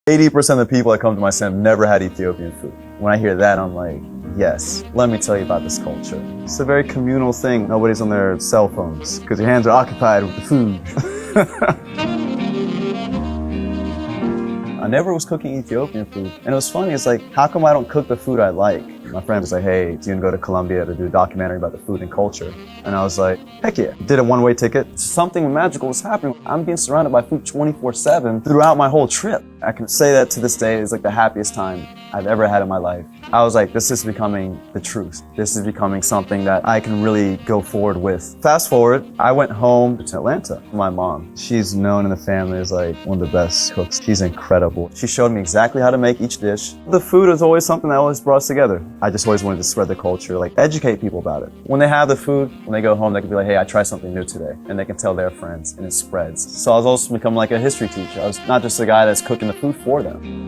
80% of the people that come to my center never had Ethiopian food. When I hear that, I'm like, yes, let me tell you about this culture. It's a very communal thing. Nobody's on their cell phones because your hands are occupied with the food. I never was cooking Ethiopian food. And it was funny, it's like, how come I don't cook the food I like? My friend was like, hey, do you want to go to Colombia to do a documentary about the food and culture? And I was like, heck yeah. Did a one-way ticket. Something magical was happening. I'm being surrounded by food 24/7 throughout my whole trip. I can say that to this day is like the happiest time I've ever had in my life. I was like, this is becoming the truth. This is becoming something that I can really go forward with. Fast forward, I went home to Atlanta. My mom, she's known in the family as like one of the best cooks. She's incredible. She showed me exactly how to make each dish. The food is always something that always brought us together. I just always wanted to spread the culture, like educate people about it. When they have the food, when they go home, they can be like, hey, I tried something new today. And they can tell their friends and it spreads. So I was also becoming like a history teacher. I was not just a guy that's cooking the food for them.